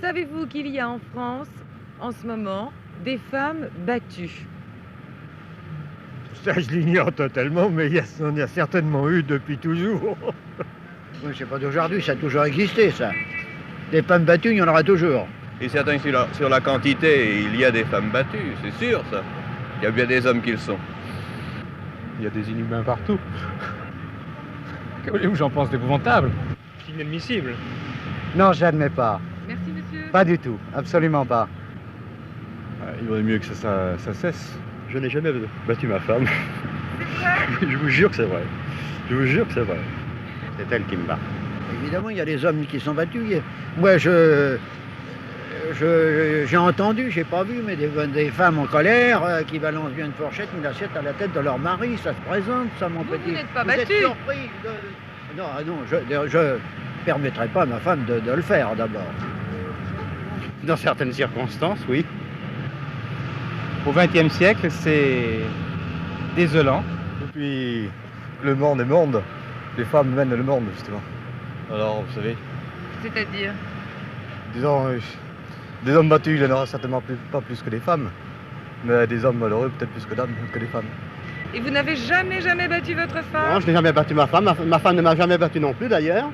savez-vous qu'il y a en France, en ce moment, des femmes battues? Ça, je l'ignore totalement, mais on y a certainement eu depuis toujours. Oui, c'est pas d'aujourd'hui, ça a toujours existé, ça. Des femmes battues, il y en aura toujours. Et certains sur la quantité, il y a des femmes battues, c'est sûr ça. Il y a bien des hommes qui le sont. Il y a des inhumains partout. Que voulez-vous, j'en pense d'épouvantable. C'est inadmissible. Non, j'admets pas. Merci, monsieur. Pas du tout, absolument pas. Il vaudrait mieux que ça cesse. Je n'ai jamais battu ma femme. C'est vrai? Je vous jure que c'est vrai. Je vous jure que c'est vrai. C'est elle qui me bat. Évidemment, il y a des hommes qui sont battus. Moi, j'ai entendu, j'ai pas vu, mais des femmes en colère qui balancent bien une fourchette, une assiette à la tête de leur mari. Ça se présente, ça, mon petit. Vous n'êtes pas Vous êtes battu. surpris Non, je permettrai pas à ma femme de le faire, d'abord. Dans certaines circonstances, oui. Au XXe siècle, c'est désolant. Depuis que le monde est monde, les femmes mènent le monde, justement. Alors, vous savez, C'est-à-dire? disons, des hommes battus, il n'y en aura certainement pas plus que des femmes. Mais des hommes malheureux, peut-être plus que des femmes. Et vous n'avez jamais battu votre femme? Non, je n'ai jamais battu ma femme. Ma femme ne m'a jamais battu non plus, d'ailleurs.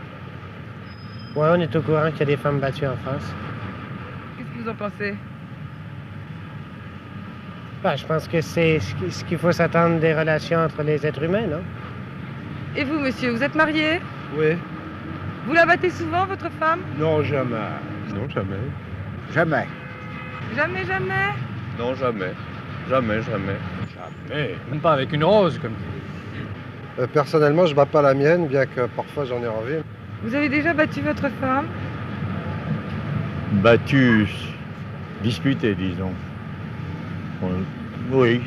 Ouais, on est au courant qu'il y a des femmes battues en France. Qu'est-ce que vous en pensez? Bah, je pense que c'est ce qu'il faut s'attendre des relations entre les êtres humains, non? Et vous, monsieur, vous êtes marié? Oui. Vous la battez souvent, votre femme? Non, jamais. Non, jamais. Jamais. Jamais? Non, jamais. Jamais. Jamais. Même pas avec une rose, comme dit. Personnellement, je bats pas la mienne, bien que parfois j'en ai envie. Vous avez déjà battu votre femme? Battu, disputé, disons. Oui.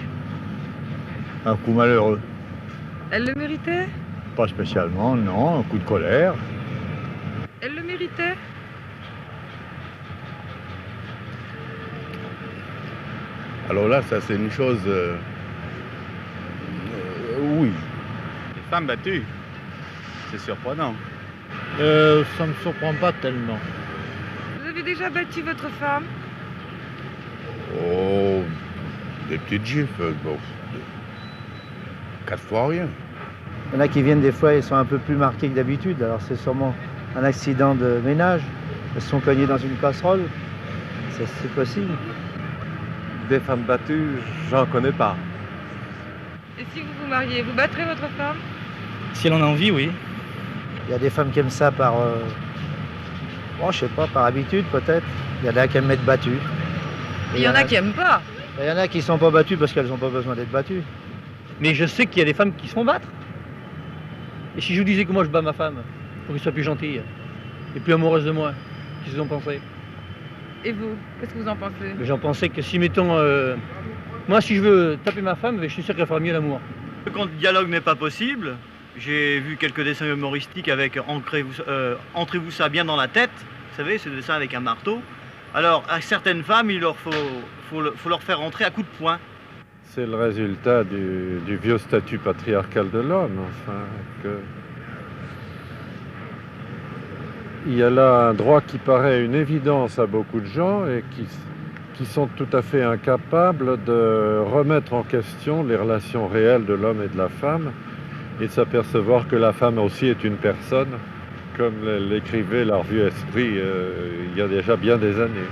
Un coup malheureux. Elle le méritait? Pas spécialement, non. Un coup de colère. Elle le méritait? Alors là, ça c'est une chose... oui. Les femmes battues, c'est surprenant. Ça me surprend pas tellement. Vous avez déjà battu votre femme? Oh, des petites gifles, bon. 4 fois rien. Il y en a qui viennent des fois, ils sont un peu plus marqués que d'habitude. Alors c'est sûrement un accident de ménage. Elles se sont cognées dans une casserole. C'est possible. Des femmes battues, j'en connais pas. Et si vous vous mariez, vous battrez votre femme? Si elle en a envie, oui. Il y a des femmes qui aiment ça par... je sais pas, par habitude peut-être. Il y en a qui aiment être battues. Il y en a qui aiment pas. Il y en a qui sont pas battues parce qu'elles n'ont pas besoin d'être battues. Mais je sais qu'il y a des femmes qui se font battre. Et si je vous disais que moi je bats ma femme, pour qu'elle soit plus gentille et plus amoureuse de moi, qu'est-ce que vous en pensez? Et vous, qu'est-ce que vous en pensez? Mais j'en pensais que si, mettons, moi si je veux taper ma femme, je suis sûr qu'elle fera mieux l'amour. Quand le dialogue n'est pas possible, j'ai vu quelques dessins humoristiques avec entrez-vous ça bien dans la tête, vous savez, ce dessin avec un marteau. Alors, à certaines femmes, il faut leur faire rentrer à coups de poing. C'est le résultat du vieux statut patriarcal de l'homme, enfin, que... Il y a là un droit qui paraît une évidence à beaucoup de gens et qui sont tout à fait incapables de remettre en question les relations réelles de l'homme et de la femme et de s'apercevoir que la femme aussi est une personne, comme l'écrivait leur vieux esprit il y a déjà bien des années.